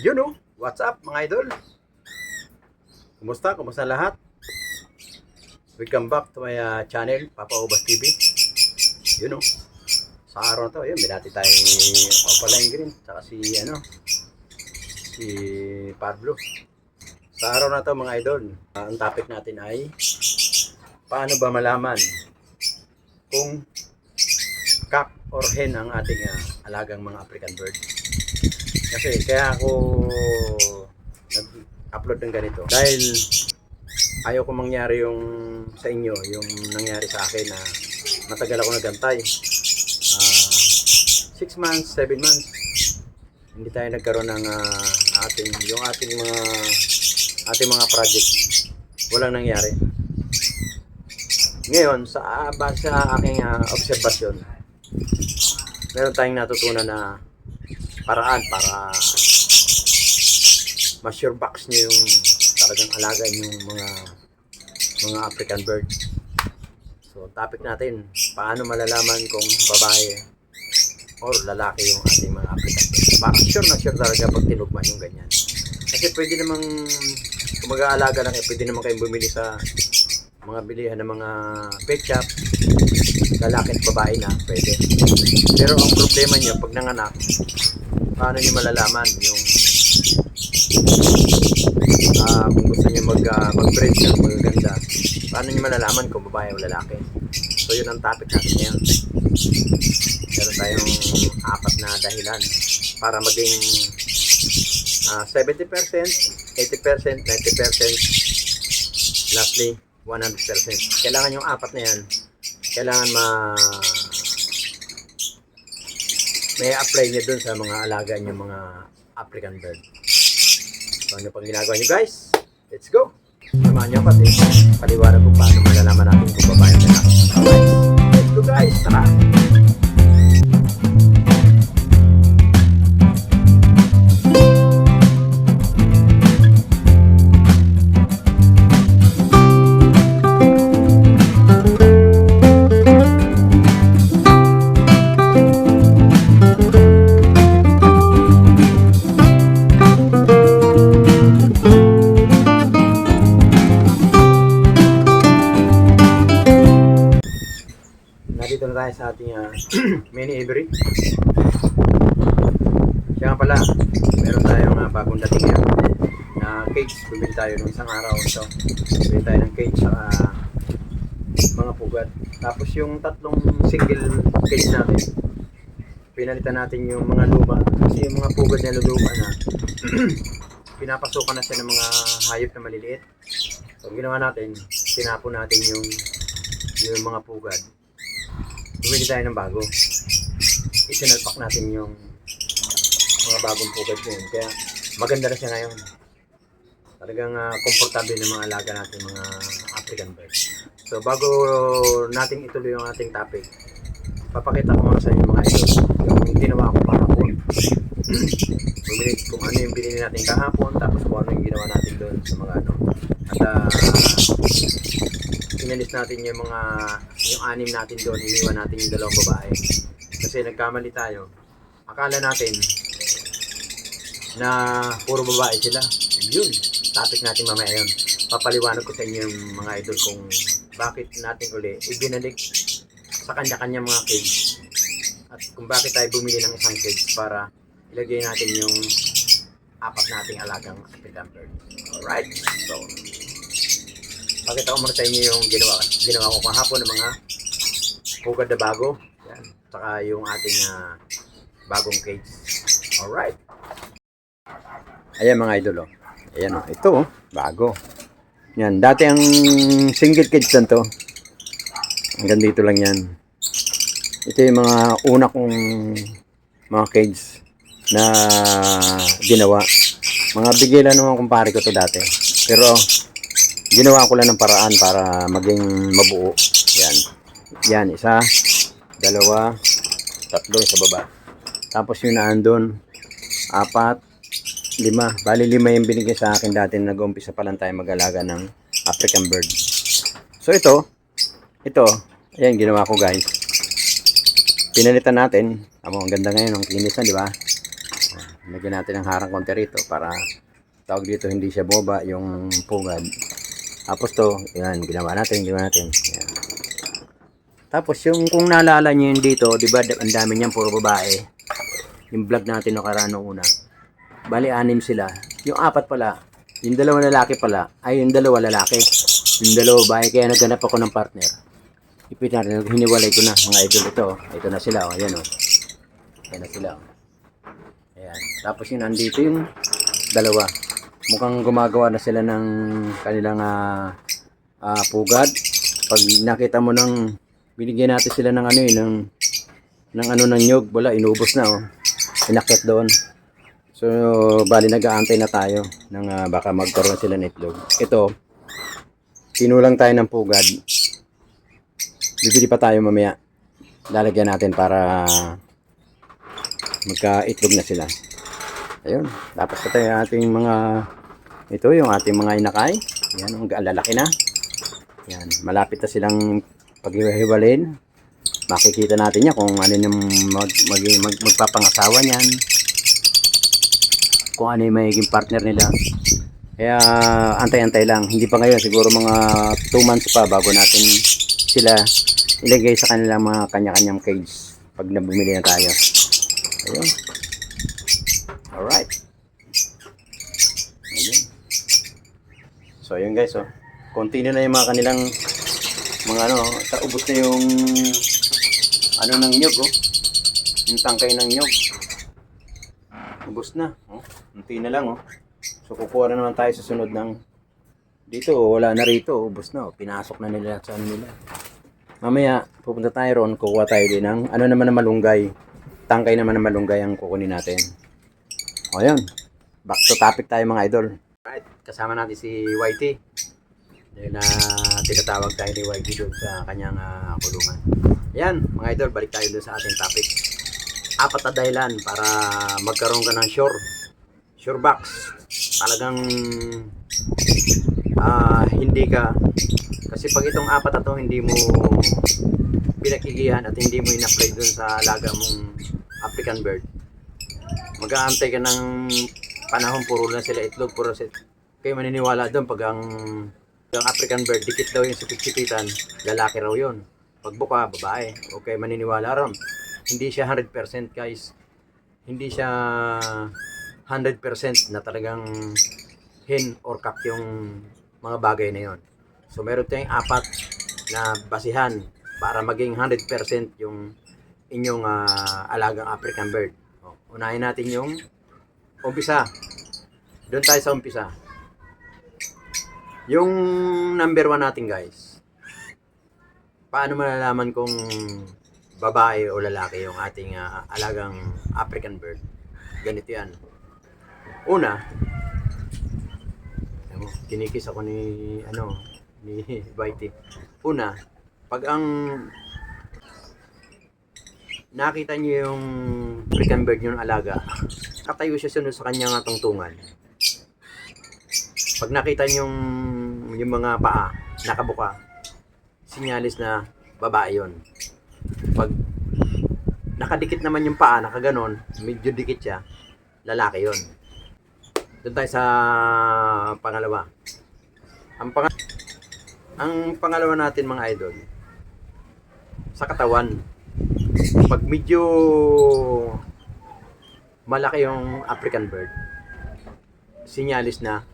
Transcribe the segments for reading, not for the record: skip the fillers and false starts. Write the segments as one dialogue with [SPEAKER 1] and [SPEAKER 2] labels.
[SPEAKER 1] Yun o, what's up mga idol? Kumusta? Kumusta lahat? Welcome back to my channel, Papa Obas TV. Yun o, sa araw na to, yun, may dati tayong Opaline Green, saka si Pablo. Sa araw na to mga idol, ang topic natin ay paano ba malaman kung cock or hen ang ating alagang mga African bird. Kasi kaya ako nag-upload ng ganito dahil ayaw ko mangyari yung sa inyo, yung nangyari sa akin na matagal ako nagantay. 6 months, 7 months hindi tayo nagkaroon ng ating mga project. Walang nangyari. Ngayon, base sa aking obserbasyon, meron tayong natutunan na paraan para ma-sure box nyo yung talagang alaga yung mga African bird. So, topic natin, paano malalaman kung babae or lalaki yung ating mga African bird. Para sure na sure talaga pag tinugman yung ganyan. Kasi pwede namang, kung mag-aalaga lang, pwede naman kayong bumili sa mga bilihan ng mga pet shop, lalaki at babae na, pwede. Pero ang problema nyo, pag nanganak, paano nyo malalaman yung kung gusto nyo mag-breed ng magaganda, paano nyo malalaman kung babae o lalaki? So yun ang topic natin ngayon. Meron tayong 4 na dahilan para maging 70%, 80%, 90%, lastly 100%. Kailangan yung 4 na yan, kailangan may apply nyo dun sa mga alaga nyo mga African bird. So ano pang ginagawa nyo guys? Let's go! Samahan nyo pati paliwanag kung paano malalaman natin kung babae o lalaki. Let's go guys! Tara! Dito na tayo sa ating mini aviary. Siya nga pala, meron tayong bagong dating yan na cage. Bumili tayo ng isang araw. So, bumili tayo ng cage sa mga pugad. Tapos yung 3 single cage natin, pinalitan natin yung mga luma. Kasi yung mga pugad na luluma na, pinapasukan na siya ng mga hayop na maliliit. So, ang ginawa natin, tinapon natin yung mga pugad. Bumili tayo ng bago. Isinalpak natin yung mga bagong pugad ngayon. Kaya maganda na siya ngayon. Talagang komportable ng mga alaga natin, mga African birds. So bago natin ituloy yung ating topic, papakita ko muna sa inyo mga idol yung ginawa ko kahapon. Bumili kung ano yung binili natin kahapon, tapos kung ano yung ginawa natin doon sa mga At inalis natin yung 6 natin doon, iniwan natin yung 2 babae. Kasi nagkamali tayo. Akala natin na puro babae sila. Yun, topic natin mamaya yun. Papaliwanag ko sa inyo yung mga idol kung bakit natin uli ibinalik sa kanya-kanya mga cage. At kung bakit tayo bumili ng isang cage para ilagay natin yung 4 nating alagang African bird. Alright, so pakita ko muna sa inyo yung ginawa ko kahapon ng mga pugad na bago. Yan. Saka yung ating bagong cage. Alright. Ayan mga idol. Ayan o. Ito bago. Yan. Dati ang single cage lang to. Hanggang dito lang yan. Ito yung mga una kong mga cage na ginawa. Mga bigilan naman kumpare ko to dati. Pero ginawa ko lang ng paraan para maging mabuo. Yan. Yan, 1, 2, 3 sa baba. Tapos yung naandun, 4, 5. Bali 5 yung binigay sa akin dati. Nag-umpisa pa lang tayo mag-alaga ng African bird. So ito, ayan ginawa ko guys. Pinalitan natin. Ang ganda ngayon, ang kinis na, di ba? Lagyan natin ng harang konti rito para tawag dito hindi siya boba yung pugad. Tapos to, yan, ginawa natin. Yan. Tapos yung kung naalala niyo yun dito, di ba ang dami niyan puro babae. Yung vlog natin nakaraan nung una. Bali, 6 sila. Yung 4 pala, yung 2 lalaki pala, ay yung 2 lalaki. Yung 2 babae, kaya naghanap ako ng partner. Hiniwalay ko na, mga idol ito. Ito na sila, ayan o. Ayan na sila. Ayan. Tapos yun, nandito yung 2. Mukhang gumagawa na sila ng kanilang pugad. Pag nakita mo ng binigyan natin sila ng ano yun, ng nyog, wala, inubos na oh. Inakit doon. So, bali nag-aantay na tayo ng baka magkaroon sila ng itlog. Ito, tinulang tayo ng pugad. Bibili pa tayo mamaya. Lalagyan natin para magka-itlog na sila. Ayun, tapos ito yung ating yung ating mga inakay. Yan, ang lalaki na. Yan, malapit na silang paghiwalin. Makikita natin yan kung ano yung magpapangasawa niyan. Kung ano yung magiging partner nila. Kaya antay-antay lang. Hindi pa ngayon, siguro mga 2 months pa bago natin sila ilagay sa kanilang mga kanya-kanyang cage pag nabumili na tayo. Ayun. Alright. Ayun. So ayun guys, oh. Konti na yung mga kanilang mga ubos na yung ng nyog, oh. Yung tangkay ng nyog. Ubos na, oh. Konti na lang, oh. So kukuha na naman tayo sa sunod ng dito, oh. Wala na rito, oh. Ubos na, oh. Pinasok na nila sa nila. Mamaya pupunta tayo ron, kukuha tayo din ng naman na malunggay. Tangkay naman na malunggay ang kukunin natin. O yun, back to topic tayo mga idol. Alright, kasama natin si YT. Dahil na tinatawag tayo ni YT doon sa kanyang kulungan. Ayan, mga idol, balik tayo doon sa ating topic. 4 na dahilan para magkaroon ka ng sure box. Talagang hindi ka, kasi pag itong 4 na to hindi mo pinakigihan at hindi mo in-apply doon sa alaga mong African bird, mag-aantay ka ng panahon, puro na sila itlog, puro sila. Kayo maniniwala doon pag ang African bird, dikit daw yung sipit-sipitan, lalaki raw yun. Pag buka, babae. Okay, maniniwala ron. Hindi siya 100% guys. Hindi siya 100% na talagang hen or cock yung mga bagay na yon. So meron tayong 4 na basihan para maging 100% yung inyong alagang African bird. Unahin natin yung umpisa. Doon tayo sa umpisa. Yung number 1 natin guys. Paano malalaman kung babae o lalaki yung ating alagang African bird? Ganito yan. Una, kinikis ako ni Whitey. Una, pag ang nakita niyo yung African bird yung alaga, katayo siya sunod sa kanyang tungtungan. Pag nakita niyo yung mga paa nakabuka, sinyalis na babae yon. Pag nakadikit naman yung paa, nakaganon, medyo dikit siya, lalaki yon. Doon tayo sa pangalawa. Ang pangalawa natin mga idol, sa katawan. Pag medyo malaki yung African bird, sinyalis na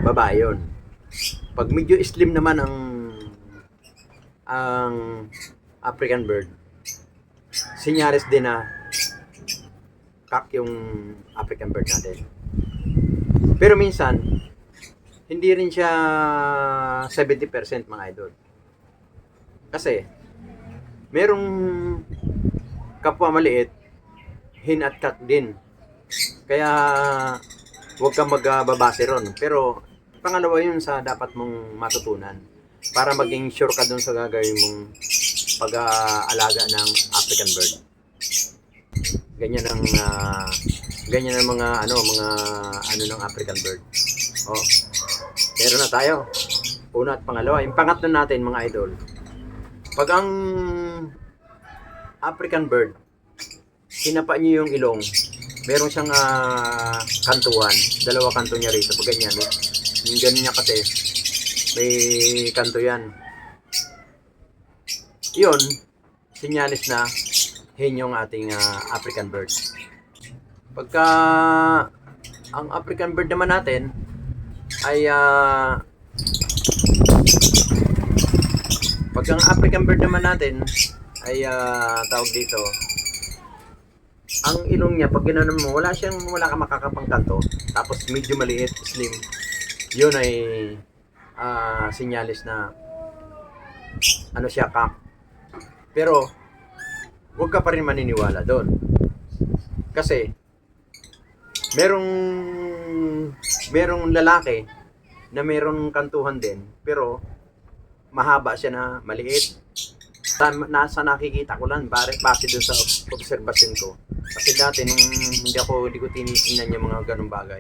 [SPEAKER 1] babae yun. Pag medyo slim naman ang African bird, sinyalis din na cock yung African bird natin. Pero minsan hindi rin siya 70% mga idol. Kasi merong kapwa maliit, hen at cock din. Kaya huwag kang magbabase ron. Pero pangalawa yun sa dapat mong matutunan para maging sure ka dun sa gagawin mong pag-aalaga ng African bird. Ganyan ang mga ng African bird. Oh. Meron na tayo. Una at pangalawa. Yung pangatlo natin mga idol. Pag ang African bird, sinapa niyo yung ilong, meron siyang kantuhan. Dalawa kanto niya rito. Pag ganyan, no? Yung ganyan niya kasi, may kanto yan. Yun, sinyalis na hen yung ating African bird. Pagka ang African bird naman natin ay pagka ang African bird naman natin ay tawag dito, ang ilong niya pag ginanon mo, wala ka makakapang kanto, tapos medyo maliit, slim, yun ay sinyalis na ano siya, cock. Pero huwag ka pa rin maniniwala doon kasi merong lalaki na merong kantuhan din pero mahaba siya na maliit. Nasa nakikita ko lang, base dun sa obserbasyon ko. Kasi dati nung hindi ko tinitingnan yung mga ganung bagay,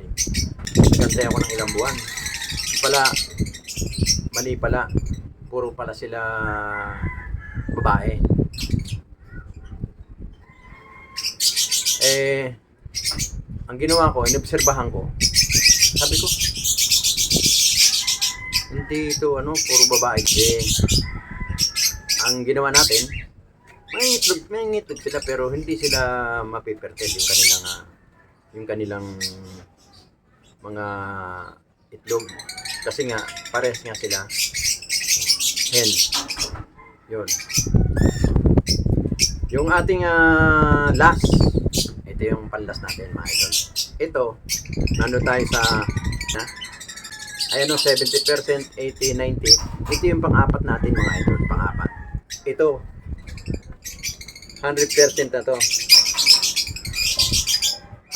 [SPEAKER 1] nagantay ako ng ilang buwan. Mali pala, puro pala sila babae. Ang ginawa ko, inobserbahan ko, sabi ko, hindi ito puro babae. Ang ginawa natin, may ngitlog sila pero hindi sila mapipertel yung kanilang mga itlog. Kasi nga, pares nga sila hen. Yun. Yung ating last, ito yung panlas natin mga idol. Ito, tayo sa ayan 70%, 80, 90. Ito yung pang-apat natin mga idol, pang-apat. Ito, 100% na to.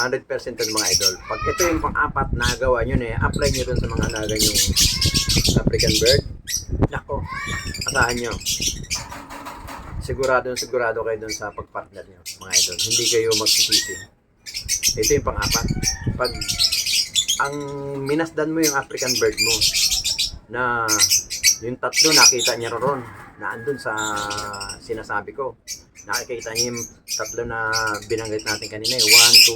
[SPEAKER 1] 100% to mga idol. Pag ito yung pang-apat na gawa nyo apply nyo dun sa mga alaga yung African bird. Nako, asahan nyo. Sigurado kayo dun sa pagpartner nyo mga idol. Hindi kayo magsisisi. Ito yung pang-apat. Pag ang minasdan mo yung African bird mo na yung tatlo nakita niya ron na andun sa sinasabi ko, nakikita niyo yung tatlo na binanggit natin kanina 1,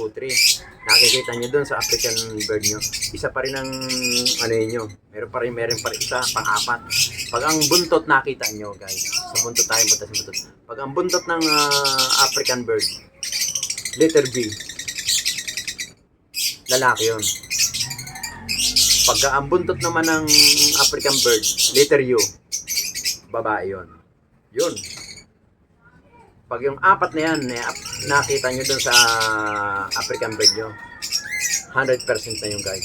[SPEAKER 1] 2, 3, nakikita niyo dun sa African bird nyo. Isa pa rin ang nyo, meron pa rin isa, pang-apat. Pag ang buntot nakita nyo guys, sa buntot tayo punta sa buntot. Pag ang buntot ng African bird, letter B, lalaki yun. Pagka ang buntot naman ng African bird, letter U, babae yun. Yun. Pag yung apat na yan, nakita nyo dun sa African bird nyo, 100% na yung guys.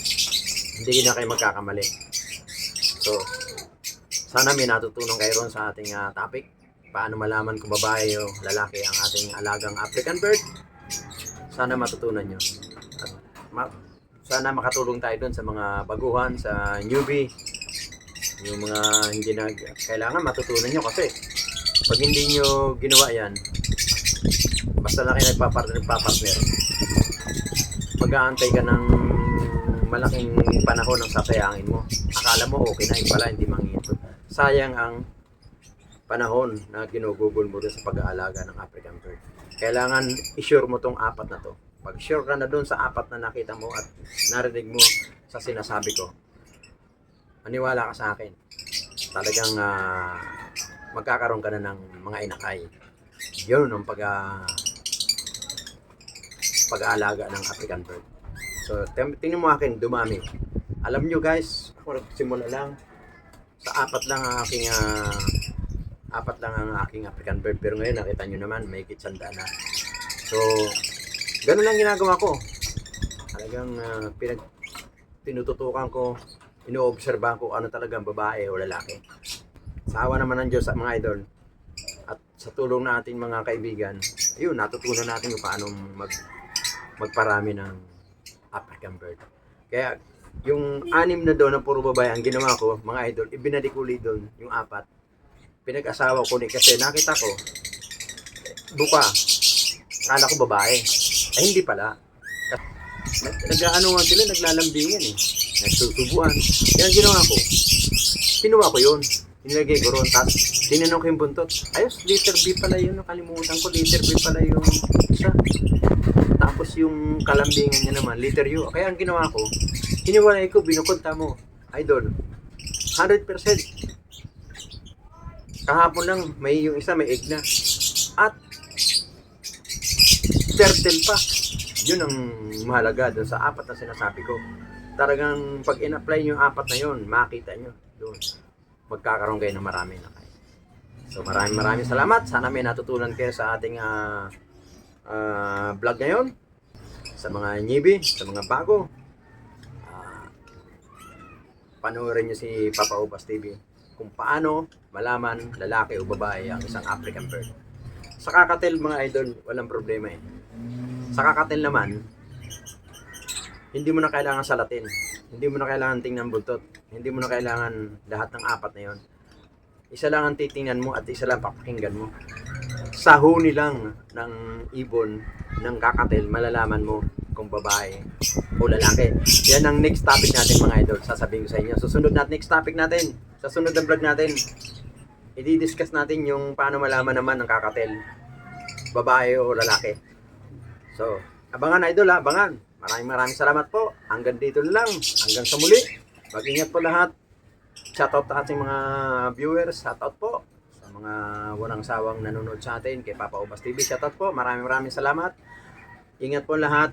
[SPEAKER 1] Hindi na kayo magkakamali. So, sana may natutunan kayo ron sa ating topic. Paano malaman kung babae o lalaki ang ating alagang African bird. Sana matutunan nyo. At sana makatulong tayo dun sa mga baguhan, sa newbie, yung mga hindi na kailangan matutunan nyo kasi pag hindi nyo ginawa yan, basta lang kayo nagpapartner, mag-aantay ka ng malaking panahon ng sasayangin mo. Akala mo okay na, pala hindi mangito. Sayang ang panahon na ginugugol mo dun sa pag-aalaga ng African bird. Kailangan i-sure mo tong apat na to. Pag sure ka na doon sa apat na nakita mo at narinig mo sa sinasabi ko, maniwala ka sa akin. Talagang magkakaroon ka na ng mga inakay. Yun ang pag-aalaga ng African bird. So, tingnan mo akin, dumami. Alam nyo guys, ako nagsimula lang. Sa apat lang ang aking African bird. Pero ngayon, nakita nyo naman, may kitsandaan na. So, ganun lang ginagawa ko. Talagang tinututukan ko, inoobserbahan ko ano talagang babae o lalaki. Sa awa naman ng Diyos sa mga idol at sa tulong ng ating mga kaibigan, ayun, natutunan natin kung paano magparami ng African bird. Kaya yung 6 na doon na puro babae ang ginawa ko, mga idol, ibinalik ulit doon yung 4. Pinag-asawa ko kasi nakita ko buka. Akala ko babae. Ay hindi pala. Nag-ano sila, naglalambingan nagsusubuan. Kaya ang ginawa ko, kinuha ko yun. Nilagay ko ron, tapos tinanong ko yung buntot. Ayos, letter B pala yun, nakalimutan ko, letter B pala yung isa. Tapos Tapos yung kalambingan niya naman, letter U. Kaya ang ginawa ko, hiniwalay ko, binukunta mo. Idol, 100%. Kahapon lang, may yung isa may egg na. At turtle pa. Yun ang mahalaga doon sa apat na sinasabi ko. Talagang pag in-apply yung apat na yun, makita nyo doon. Magkakaroon kayo ng marami na kayo. So maraming salamat. Sana may natutunan kayo sa ating vlog ngayon. Sa mga newbie, sa mga bago. Panoorin nyo si Papa Ubas TV kung paano malaman lalaki o babae ang isang African bird. Sa kakatel mga idol, walang problema eh. Sa kakatel naman, hindi mo na kailangan salatin. Hindi mo na kailangan tingnan buntot. Hindi mo na kailangan lahat ng apat na yon. Isa lang ang titingnan mo at isa lang papakinggan mo. Sa huni lang ng ibon ng kakatel, malalaman mo kung babae o lalaki. Yan ang next topic natin mga idol. Sasabihin ko sa inyo. Susunod natin, next topic natin. Sa sunod na vlog natin, i-discuss natin yung paano malaman naman ng kakatel, babae o lalaki. So, abangan idol ha, abangan. Maraming salamat po. Hanggang dito lang. Hanggang sa muli. Mag-ingat po lahat. Shoutout sa ating mga viewers. Shoutout po sa mga walang sawang nanonood sa atin kay Papa Ubas TV. Shoutout po. Maraming salamat. Ingat po lahat.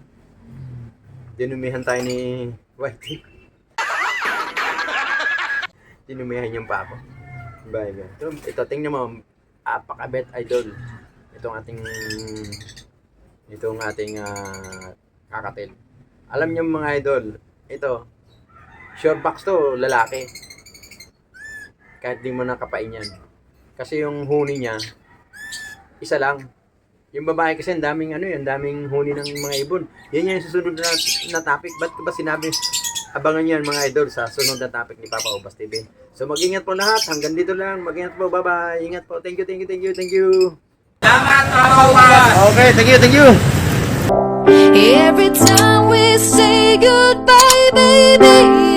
[SPEAKER 1] Dinumihan tayo ni Whitey. Dinumihan yung papa. Bye. Ito tingnan mo. Apakabet idol. Itong ating kakatil. Alam niyo mga idol, ito, short box to, lalaki. Kahit di mo nakapain yan. Kasi yung huni niya, isa lang. Yung babae kasi ang daming daming huni ng mga ibon. Yan yung susunod na topic. Ba't ko ba sinabi? Abangan yan mga idol sa sunod na topic ni Papa Ubas TV. So mag-ingat po lahat. Hanggang dito lang. Mag-ingat po. Bye-bye. Ingat po. Thank you.
[SPEAKER 2] Salamat, Papa Ubas!
[SPEAKER 1] Okay, thank you.
[SPEAKER 3] Every time we say goodbye, baby.